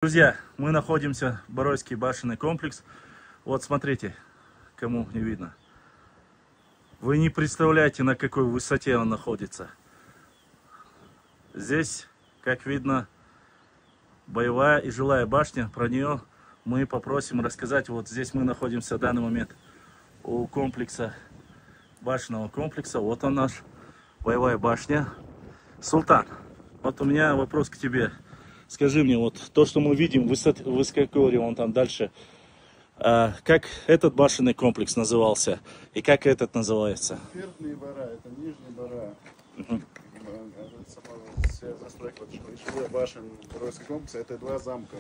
Друзья, мы находимся в Баройский башенный комплекс. Вот смотрите, кому не видно. Вы не представляете, на какой высоте он находится. Здесь, как видно, боевая и жилая башня. Про нее мы попросим рассказать. Вот здесь мы находимся в данный момент у комплекса, башенного комплекса. Вот он наш, боевая башня. Султан, вот у меня вопрос к тебе. Скажи мне, вот то, что мы видим, высокогорье, вон там дальше, как этот башенный комплекс назывался и как этот называется? Верхний Бара, это Нижний Бара. Вся застройка жилой башен Баройского комплекса, это два замка.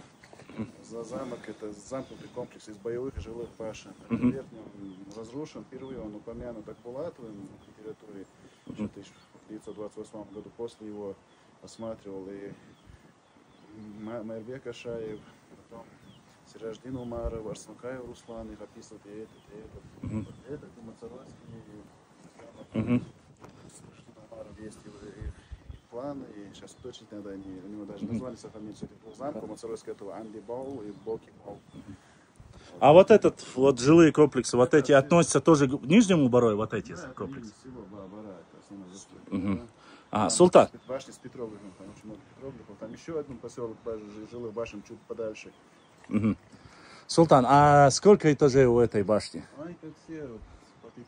За замок это замкнутый комплекс из боевых и жилых башен. Верхний он разрушен, впервые он упомянут Акбулатовым на территории в 1928 году. После его осматривал и Майрбек Ашаев, потом Сираждин Умаров, Арсенкаев Руслан, их описывают и этот. Этот и Мацаровский, Умаров есть их планы, и сейчас точно надо, они у него даже назвали сохранить этих двух замков, Мацаровский этого Анди Бау и Боки Бау. А вот этот, вот жилые комплексы, вот эти относятся тоже к Нижнему Барою, вот эти комплексы? Всего Бара, это основная застройка. Султан. Башня с петроглифом, там очень много петроглифов. Там еще один поселок жилых башен чуть подальше. Султан, а сколько этажей у этой башни? Они как все вот,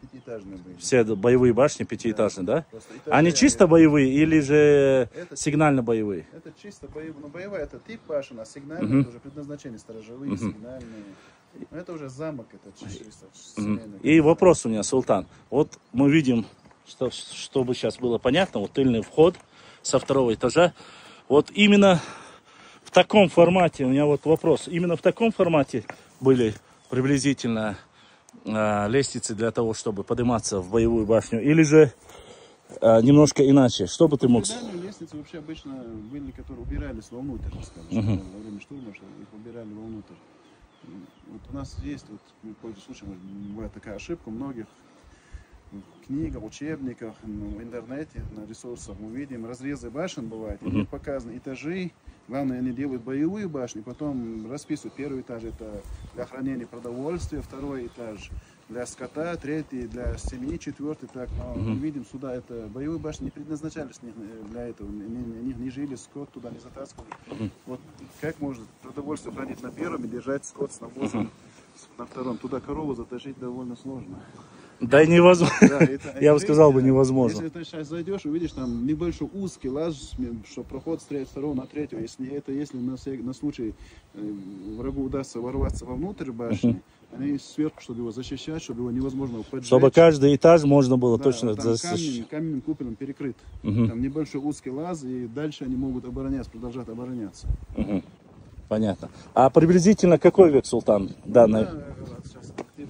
пятиэтажные были. Все боевые башни пятиэтажные, да? Они чисто боевые или же сигнально-боевые? Это чисто боевые. Но боевая это тип башен, а сигнальные это уже предназначение сторожевые, сигнальные. Но это уже замок, это чисто семейный. И вопрос у меня, Султан. Вот мы видим, чтобы сейчас было понятно, вот тыльный вход со второго этажа. Вот именно в таком формате, у меня вот вопрос, именно в таком формате были приблизительно лестницы для того, чтобы подниматься в боевую башню, или же немножко иначе? Что бы ты мог сказать? Лестницы вообще обычно были, которые убирались вовнутрь, скажем, во время штурма, что их убирали вовнутрь. Вот у нас есть, вот, в какой-то случае, бывает такая ошибка, у многих в книгах, учебниках, в интернете, на ресурсах мы видим разрезы башен бывают, и них показаны этажи. Главное, они делают боевые башни, потом расписывают. Первый этаж это для хранения продовольствия, второй этаж для скота, третий для семьи, четвертый так. Но мы видим сюда, это боевые башни не предназначались для этого, они не жили, скот туда не затаскивали. Вот как можно продовольствие хранить на первом и держать скот с навозом на втором? Туда корову затащить довольно сложно. Да и невозможно. Да, я бы сказал, невозможно. Если ты сейчас зайдешь, увидишь там небольшой узкий лаз, что проход с второго на третьего. Если на случай врагу удастся ворваться вовнутрь башни, они сверху, чтобы его защищать, чтобы его невозможно поджечь. Чтобы каждый этаж можно было точно защищать. Каменным куполом перекрыт. Там небольшой узкий лаз, и дальше они могут обороняться, продолжать обороняться. Понятно. А приблизительно какой век, Султан? Данный? Сейчас 15-14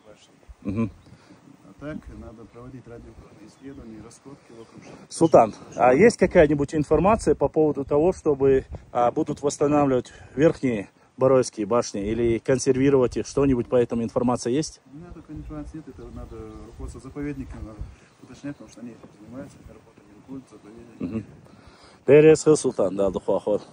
башни. А так надо проводить радиоуглеродные исследования, раскопки вокруг. Султан, а есть какая-нибудь информация по поводу того, чтобы будут восстанавливать верхние Баройские башни или консервировать их? Что-нибудь по этому информация есть? У меня такой информации нет, это надо руководство заповедником уточнять, потому что они этим занимаются, работой не руководят заповедниками. Перес Султан, да, духоход.